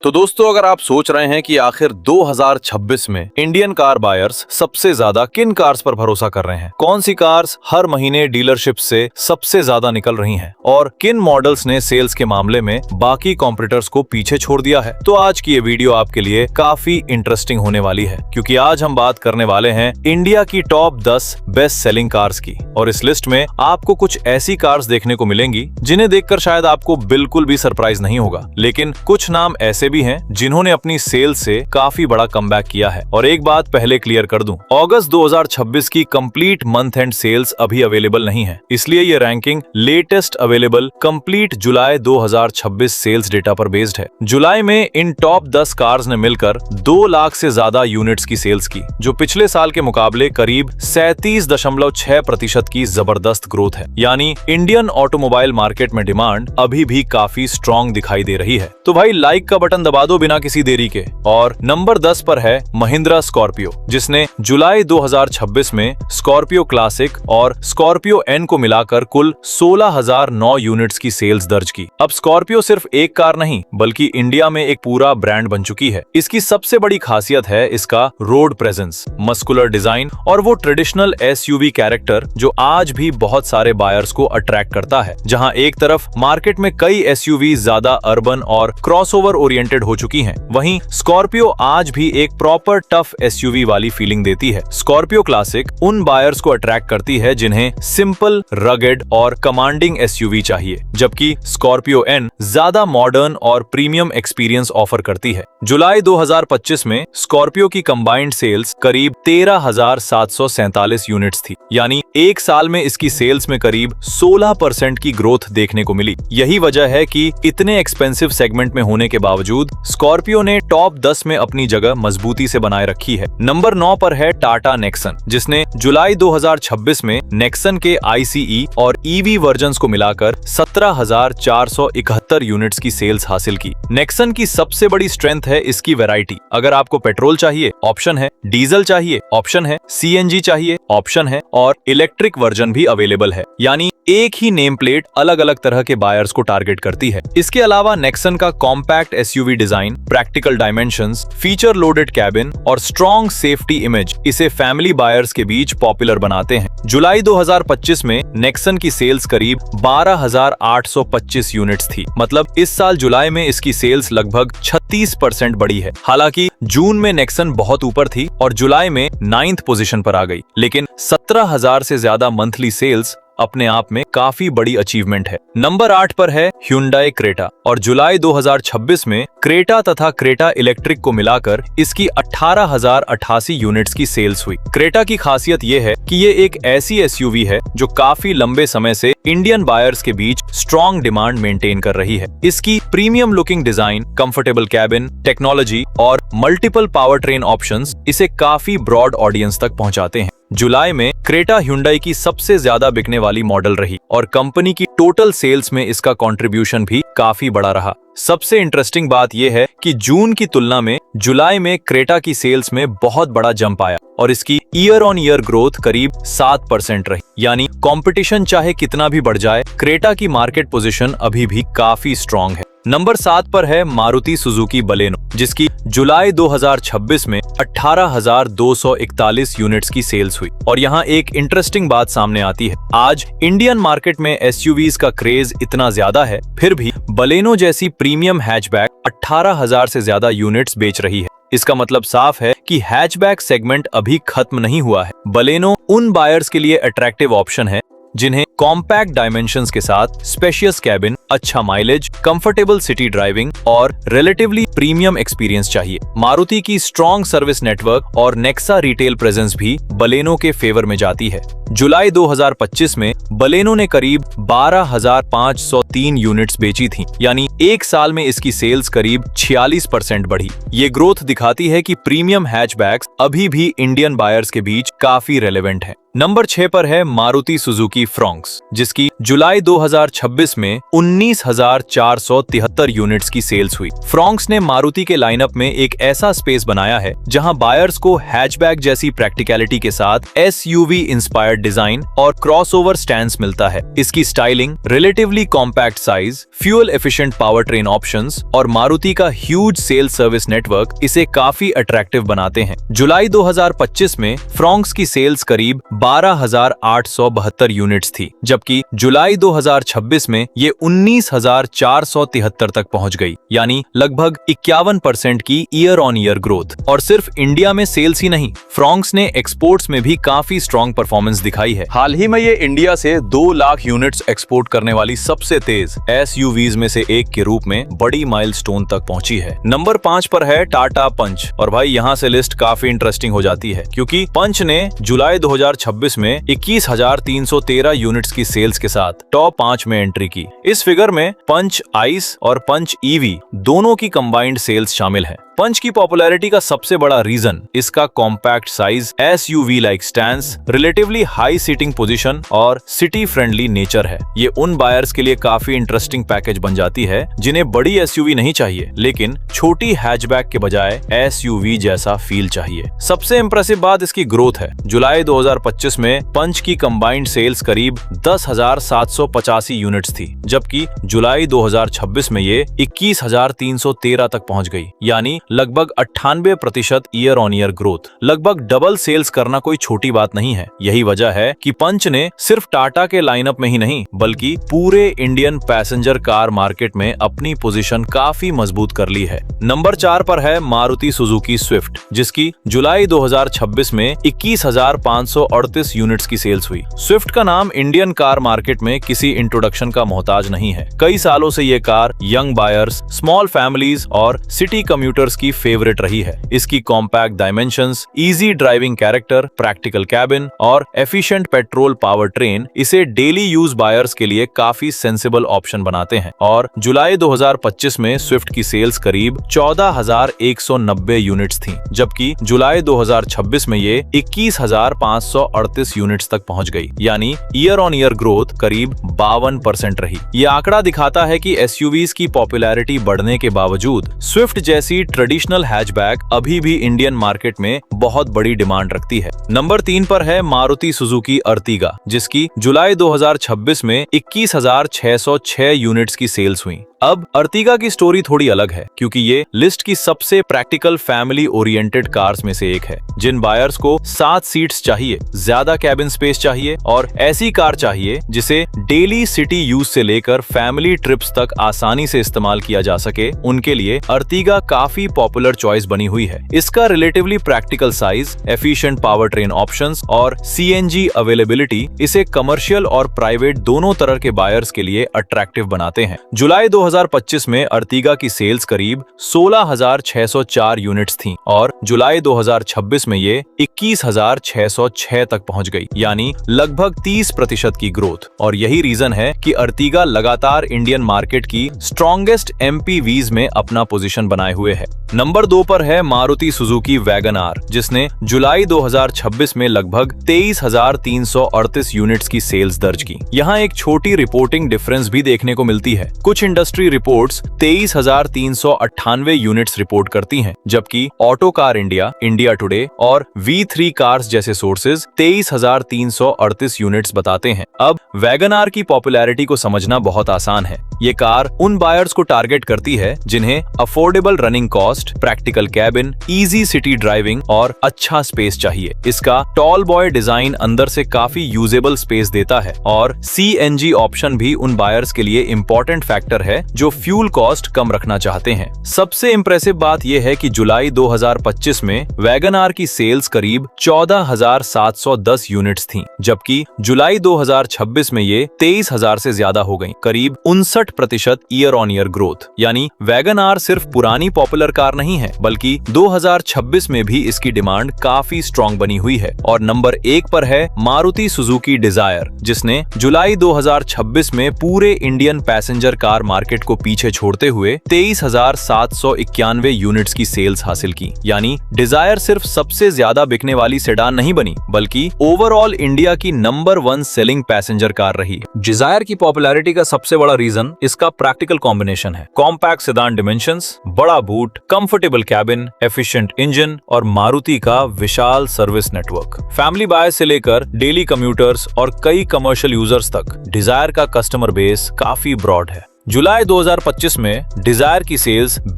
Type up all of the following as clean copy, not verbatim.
तो दोस्तों, अगर आप सोच रहे हैं कि आखिर 2026 में इंडियन कार बायर्स सबसे ज्यादा किन कार्स पर भरोसा कर रहे हैं, कौन सी कार्स हर महीने डीलरशिप से सबसे ज्यादा निकल रही हैं और किन मॉडल्स ने सेल्स के मामले में बाकी कॉम्पिटिटर्स को पीछे छोड़ दिया है, तो आज की ये वीडियो आपके लिए काफी इंटरेस्टिंग होने वाली है, क्योंकि आज हम बात करने वाले हैं इंडिया की टॉप 10 बेस्ट सेलिंग कार्स की। और इस लिस्ट में आपको कुछ ऐसी कार्स देखने को मिलेंगी जिन्हें देखकर शायद आपको बिल्कुल भी सरप्राइज नहीं होगा, लेकिन कुछ नाम ऐसे भी हैं जिन्होंने अपनी सेल्स से काफी बड़ा कमबैक किया है। और एक बात पहले क्लियर कर दूं, अगस्त 2026 की कंप्लीट मंथ एंड सेल्स अभी अवेलेबल नहीं है, इसलिए ये रैंकिंग लेटेस्ट अवेलेबल कंप्लीट जुलाई 2026 सेल्स डेटा पर बेस्ड है। जुलाई में इन टॉप 10 कार्स ने मिलकर 2 लाख से ज्यादा यूनिट्स की सेल्स की, जो पिछले साल के मुकाबले करीब 37.6% की जबरदस्त ग्रोथ है। यानी इंडियन ऑटोमोबाइल मार्केट में डिमांड अभी भी काफी स्ट्रॉन्ग दिखाई दे रही है। तो भाई लाइक का बटन दबा दो बिना किसी देरी के। और नंबर 10 पर है महिंद्रा स्कॉर्पियो, जिसने जुलाई 2026 में स्कॉर्पियो क्लासिक और स्कॉर्पियो एन को मिलाकर कुल 16,009 यूनिट्स की सेल्स दर्ज की। अब स्कॉर्पियो सिर्फ एक कार नहीं बल्कि इंडिया में एक पूरा ब्रांड बन चुकी है। इसकी सबसे बड़ी खासियत है इसका रोड प्रेजेंस, मस्कुलर डिजाइन और वो ट्रेडिशनल एसयूवी कैरेक्टर जो आज भी बहुत सारे बायर्स को अट्रैक्ट करता है। जहां एक तरफ मार्केट में कई एसयूवी ज्यादा अर्बन और क्रॉसओवर ओरिएंटेड हो चुकी हैं, वहीं स्कॉर्पियो आज भी एक प्रॉपर टफ एसयूवी वाली फीलिंग देती है। स्कॉर्पियो क्लासिक उन बायर्स को अट्रैक्ट करती है जिन्हें सिंपल, रगेड और कमांडिंग एसयूवी चाहिए, जबकि स्कॉर्पियो एन ज्यादा मॉडर्न और प्रीमियम एक्सपीरियंस ऑफर करती है। जुलाई 2025 में स्कॉर्पियो की कंबाइंड सेल्स करीब 13,747 यूनिट्स थी, यानी एक साल में इसकी सेल्स में करीब 16% की ग्रोथ देखने को मिली। यही वजह है कि इतने एक्सपेंसिव सेगमेंट में होने के बावजूद स्कॉर्पियो ने टॉप 10 में अपनी जगह मजबूती से बनाए रखी है। नंबर 9 पर है टाटा नेक्सन, जिसने जुलाई 2026 में नेक्सन के आईसीई और ईवी वर्जन्स को मिलाकर 17,471 यूनिट्स की सेल्स हासिल की। नेक्सन की सबसे बड़ी स्ट्रेंथ है इसकी वैरायटी। अगर आपको पेट्रोल चाहिए, ऑप्शन है, डीजल चाहिए, ऑप्शन है, सीएनजी चाहिए, ऑप्शन है, और इलेक्ट्रिक वर्जन भी अवेलेबल है। यानी एक ही नेम प्लेट अलग अलग तरह के बायर्स को टारगेट करती है। इसके अलावा नेक्सन का compact SUV design, practical dimensions, feature loaded cabin और स्ट्रॉन्ग सेफ्टी इमेज इसे फैमिली बायर्स के बीच पॉपुलर बनाते हैं। जुलाई 2025 में नेक्सन की सेल्स करीब 12,825 यूनिट्स थी, मतलब इस साल जुलाई में इसकी सेल्स लगभग 36% बढ़ी है। हालांकि जून में नेक्सन बहुत ऊपर थी और जुलाई में 9th पोजीशन पर आ गई, लेकिन 17,000 से ज्यादा मंथली सेल्स अपने आप में काफी बड़ी अचीवमेंट है। नंबर 8 पर है Hyundai क्रेटा, और जुलाई 2026 में क्रेटा तथा क्रेटा इलेक्ट्रिक को मिलाकर इसकी 18,088 यूनिट्स की सेल्स हुई। क्रेटा की खासियत ये है कि ये एक ऐसी एसयूवी है जो काफी लंबे समय से इंडियन बायर्स के बीच स्ट्रॉन्ग डिमांड मेंटेन कर रही है। इसकी premium looking design, comfortable cabin, technology और मल्टीपल पावर ट्रेन ऑप्शंस इसे काफी ब्रॉड ऑडियंस तक पहुंचाते हैं। जुलाई में क्रेटा Hyundai की सबसे ज्यादा बिकने वाली मॉडल रही और कंपनी की टोटल सेल्स में इसका कंट्रीब्यूशन भी काफी बड़ा रहा। सबसे इंटरेस्टिंग बात यह है कि जून की तुलना में जुलाई में क्रेटा की सेल्स में बहुत बड़ा जंप आया और इसकी ईयर ऑन ईयर ग्रोथ करीब 7% रही। यानी कंपटीशन चाहे कितना भी बढ़ जाए, क्रेटा की मार्केट पोजीशन अभी भी काफी स्ट्रॉन्ग है। नंबर 7 पर है मारुति सुजुकी बलेनो, जिसकी जुलाई 2026 में 18,241 यूनिट्स की सेल्स हुई। और यहाँ एक इंटरेस्टिंग बात सामने आती है, आज इंडियन मार्केट में एसयूवीज का क्रेज इतना ज्यादा है, फिर भी बलेनो जैसी प्रीमियम हैचबैक 18,000 से ज्यादा यूनिट्स बेच रही है। इसका मतलब साफ है कि हैचबैक सेगमेंट अभी खत्म नहीं हुआ है। बलेनो उन बायर्स के लिए अट्रैक्टिव ऑप्शन है जिन्हें कॉम्पैक्ट डायमेंशंस के साथ स्पेशियस कैबिन, अच्छा माइलेज, कंफर्टेबल सिटी ड्राइविंग और रिलेटिवली प्रीमियम एक्सपीरियंस चाहिए। मारुति की स्ट्रॉन्ग सर्विस नेटवर्क और नेक्सा रिटेल प्रेजेंस भी बलेनो के फेवर में जाती है। जुलाई 2025 में बलेनो ने करीब 12,503 यूनिट्स बेची थी, यानी एक साल में इसकी सेल्स करीब 46% बढ़ी। ये ग्रोथ दिखाती है कि प्रीमियम हैचबैक्स अभी भी इंडियन बायर्स के बीच काफी रेलेवेंट है। नंबर 6 पर है मारुति सुजुकी फ्रॉन्क्स, जिसकी जुलाई 2026 में 19,473 यूनिट्स की सेल्स हुई। फ्रॉन्क्स ने मारुति के लाइनअप में एक ऐसा स्पेस बनाया है जहां बायर्स को हैचबैक जैसी प्रैक्टिकलिटी के साथ एसयूवी इंस्पायर्ड डिजाइन और क्रॉसओवर स्टैंड्स मिलता है। इसकी styling, relatively compact size, fuel efficient power train options और मारुति का ह्यूज सेल्स सर्विस नेटवर्क इसे काफी अट्रैक्टिव बनाते हैं। जुलाई 2025 में फ्रॉन्क्स की सेल्स करीब 12,872 यूनिट्स थी, जबकि जुलाई 2026 में ये 19,473 तक पहुंच गई, यानी लगभग 51% की ईयर ऑन ईयर ग्रोथ। और सिर्फ इंडिया में सेल्स ही नहीं, फ्रॉन्क्स ने एक्सपोर्ट्स में भी काफी स्ट्रॉन्ग परफॉर्मेंस दिखाई है। हाल ही में ये इंडिया से 2 लाख यूनिट्स एक्सपोर्ट करने वाली सबसे तेज एसयूवीज में से एक के रूप में बड़ी माइलस्टोन तक पहुंची है। नंबर 5 पर है टाटा पंच, और भाई यहाँ से लिस्ट काफी इंटरेस्टिंग हो जाती है, क्योंकि पंच ने जुलाई 2026 में 21,313 यूनिट्स की सेल्स के साथ टॉप 5 में एंट्री की। इस फिगर में पंच आइस और पंच ईवी दोनों की कंबाइंड सेल्स शामिल है। पंच की पॉपुलैरिटी का सबसे बड़ा रीजन इसका compact size, SUV like stance, relatively high seating position और सिटी फ्रेंडली नेचर है। ये उन बायर्स के लिए काफी इंटरेस्टिंग पैकेज बन जाती है जिन्हें बड़ी एसयूवी नहीं चाहिए, लेकिन छोटी हैचबैक के बजाय एसयूवी जैसा फील चाहिए। सबसे इंप्रेसिव बात इसकी ग्रोथ है। जुलाई 2025 में पंच की कंबाइंड सेल्स करीब 10,785 यूनिट्स थी, जबकि जुलाई 2026 में ये 21,313 तक पहुंच गई, यानी लगभग 98% ईयर ऑन ईयर ग्रोथ। लगभग डबल सेल्स करना कोई छोटी बात नहीं है। यही वजह है कि पंच ने सिर्फ टाटा के लाइनअप में ही नहीं, बल्कि पूरे इंडियन पैसेंजर कार मार्केट में अपनी पोजीशन काफी मजबूत कर ली है। नंबर 4 पर है मारुति सुजुकी स्विफ्ट, जिसकी जुलाई 2026 में 21,538 यूनिट्स की सेल्स हुई। स्विफ्ट का नाम इंडियन कार मार्केट में किसी इंट्रोडक्शन का मोहताज नहीं है। कई सालों से ये car young buyers, small families और सिटी कम्यूटर्स की फेवरेट रही है। इसकी compact dimensions, easy driving character, practical cabin और एफिशिएंट पेट्रोल पावर ट्रेन इसे डेली यूज बायर्स के लिए काफी सेंसिबल ऑप्शन बनाते हैं। और जुलाई 2025 में स्विफ्ट की सेल्स करीब 14,190 यूनिट्स थी, जबकि जुलाई 2026 में ये 21,538 यूनिट्स तक पहुंच गई, यानी ईयर ऑन ईयर ग्रोथ करीब 52% रही। ये आंकड़ा दिखाता है कि एसयूवीज की पॉपुलैरिटी बढ़ने के बावजूद स्विफ्ट जैसी ट्रेडिशनल हैचबैक अभी भी इंडियन मार्केट में बहुत बड़ी डिमांड रखती है। नंबर 3 पर है मारुति सुजुकी अर्टिगा, जिसकी जुलाई 2026 में 21,606 यूनिट्स की सेल्स हुई। अब अर्टिगा की स्टोरी थोड़ी अलग है, क्योंकि ये लिस्ट की सबसे प्रैक्टिकल फैमिली ओरिएंटेड कार्स में से एक है। जिन बायर्स को 7 सीट्स चाहिए, ज्यादा कैबिन स्पेस चाहिए और ऐसी कार चाहिए जिसे डेली सिटी यूज से लेकर फैमिली ट्रिप्स तक आसानी से इस्तेमाल किया जा सके, उनके लिए अर्टिगा काफी पॉपुलर चॉइस बनी हुई है। इसका relatively practical size, efficient power train options और सीएनजी अवेलेबिलिटी इसे कमर्शियल और प्राइवेट दोनों तरह के बायर्स के लिए अट्रैक्टिव बनाते हैं। जुलाई 2025 में अर्टिगा की सेल्स करीब 16,604 यूनिट्स थीं और जुलाई 2026 में ये 21,606 तक पहुंच गई, यानी लगभग 30% की ग्रोथ। और यही रीजन है कि अर्टिगा लगातार इंडियन मार्केट की स्ट्रॉन्गेस्ट एमपीवीज में अपना पोजीशन बनाए हुए है। नंबर 2 पर है मारुति सुजुकी वैगन आर, जिसने जुलाई 2026 में लगभग 23,338 यूनिट्स की सेल्स दर्ज की। यहाँ एक छोटी रिपोर्टिंग डिफरेंस भी देखने को मिलती है। कुछ इंडस्ट्री रिपोर्ट्स 23,398 यूनिट्स रिपोर्ट करती हैं, जबकि auto car India, India today और V3 कार्स जैसे सोर्सेज 23,338 यूनिट्स बताते हैं। अब वैगन आर की पॉपुलैरिटी को समझना बहुत आसान है। ये कार उन बायर्स को टारगेट करती है जिन्हें affordable running cost, practical cabin, easy city driving और अच्छा स्पेस चाहिए। इसका टॉल बॉय डिजाइन अंदर से काफी यूजेबल स्पेस देता है और सीएनजी ऑप्शन भी उन बायर्स के लिए इंपॉर्टेंट फैक्टर है जो फ्यूल कॉस्ट कम रखना चाहते हैं। सबसे इंप्रेसिव बात यह है कि जुलाई 2025 में वैगन आर की सेल्स करीब 14,710 यूनिट्स थीं, जबकि जुलाई 2026 में ये 23,000 से ज्यादा हो गई, करीब 59% ईयर ऑन ईयर ग्रोथ। यानी वैगन आर सिर्फ पुरानी पॉपुलर कार नहीं है, बल्कि 2026 में भी इसकी डिमांड काफी स्ट्रॉन्ग बनी हुई है। और नंबर 1 पर है मारुति सुजुकी डिजायर, जिसने जुलाई 2026 में पूरे Indian passenger car market market को पीछे छोड़ते हुए 23,791 यूनिट्स की सेल्स हासिल की। यानी डिजायर सिर्फ सबसे ज्यादा बिकने वाली सेडान नहीं बनी, बल्कि ओवरऑल इंडिया की नंबर 1 सेलिंग पैसेंजर कार रही। डिजायर की पॉपुलैरिटी का सबसे बड़ा रीजन इसका प्रैक्टिकल कॉम्बिनेशन है। कॉम्पैक्ट सेडान डिमेंशंस, बड़ा boot, comfortable cabin, efficient engine और मारुति का विशाल सर्विस नेटवर्क। फैमिली बायर्स से लेकर डेली कम्यूटर्स और कई कमर्शियल यूजर्स तक डिजायर का कस्टमर बेस काफी ब्रॉड है। जुलाई 2025 में डिजायर की सेल्स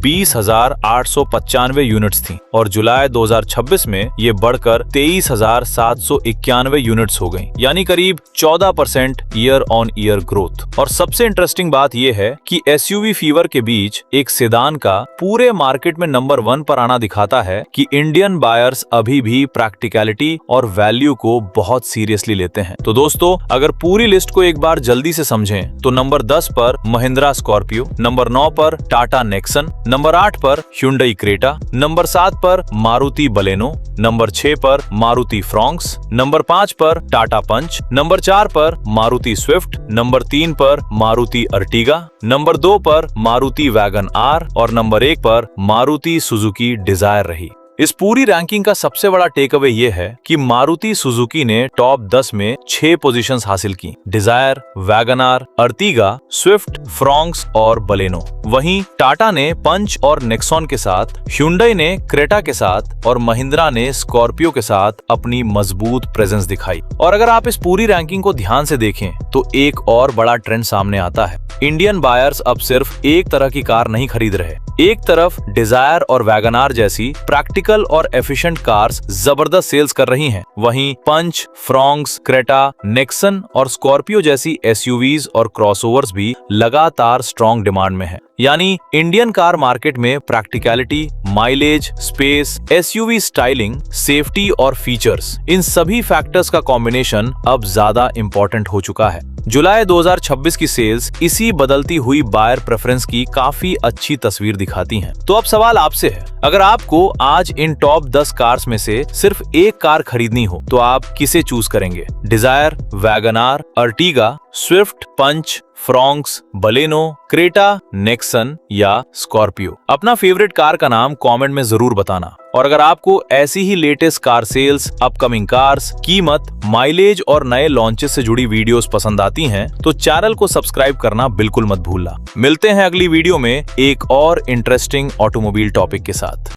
20,895 यूनिट्स थी और जुलाई 2026 में ये बढ़कर 23,791 यूनिट्स हो गई, यानी करीब 14% ईयर ऑन ईयर ग्रोथ। और सबसे इंटरेस्टिंग बात यह है कि एसयूवी फीवर के बीच एक सेडान का पूरे मार्केट में नंबर 1 पर आना दिखाता है कि इंडियन बायर्स अभी भी प्रैक्टिकलिटी और वैल्यू को बहुत सीरियसली लेते हैं। तो दोस्तों, अगर पूरी लिस्ट को एक बार जल्दी से समझें तो नंबर 10 पर महिंद्रा स्कॉर्पियो, नंबर 9 पर टाटा नेक्सन, नंबर 8 पर Hyundai क्रेटा, नंबर 7 पर मारुति बलेनो, नंबर 6 पर मारुति फ्रॉन्क्स, नंबर 5 पर टाटा पंच, नंबर 4 पर मारुति स्विफ्ट, नंबर 3 पर मारुति अर्टिगा, नंबर 2 पर मारुति वैगन आर और नंबर 1 पर मारुति सुजुकी डिजायर रही। इस पूरी रैंकिंग का सबसे बड़ा टेक अवे ये है कि मारुति सुजुकी ने टॉप 10 में 6 पोजीशंस हासिल की। Dzire, Wagon R, Ertiga, Swift, Fronx और बलेनो। वहीं टाटा ने पंच और नेक्सॉन के साथ, Hyundai ने क्रेटा के साथ और महिंद्रा ने स्कॉर्पियो के साथ अपनी मजबूत प्रेजेंस दिखाई। और अगर आप इस पूरी रैंकिंग को ध्यान से देखें तो एक और बड़ा ट्रेंड सामने आता है। इंडियन बायर्स अब सिर्फ एक तरह की कार नहीं खरीद रहे। एक तरफ डिजायर और वैगन आर जैसी प्रैक्टिकल और एफिशिएंट कार्स जबरदस्त सेल्स कर रही हैं, वहीं पंच, फ्रॉन्क्स, क्रेटा, नेक्सन और स्कॉर्पियो जैसी एसयूवीज और क्रॉसओवर्स भी लगातार स्ट्रॉन्ग डिमांड में हैं। यानी इंडियन कार मार्केट में practicality, mileage, space, SUV styling, safety और फीचर्स, इन सभी फैक्टर्स का कॉम्बिनेशन अब ज्यादा इंपॉर्टेंट हो चुका है। जुलाई 2026 की सेल्स इसी बदलती हुई बायर प्रेफरेंस की काफी अच्छी तस्वीर दिखाती हैं। तो अब सवाल आपसे है, अगर आपको आज इन टॉप 10 कार्स में से सिर्फ एक कार खरीदनी हो तो आप किसे चूज करेंगे? Dzire, Wagon R, Ertiga, Swift, Punch, Fronx, Baleno, Creta, Nexon या स्कॉर्पियो? अपना फेवरेट कार का नाम कमेंट में जरूर बताना। और अगर आपको ऐसी ही latest car sales, upcoming cars, कीमत, माइलेज और नए लॉन्चेस से जुड़ी वीडियोस पसंद आती हैं तो चैनल को सब्सक्राइब करना बिल्कुल मत भूलना। मिलते हैं अगली वीडियो में एक और इंटरेस्टिंग ऑटोमोबाइल टॉपिक के साथ।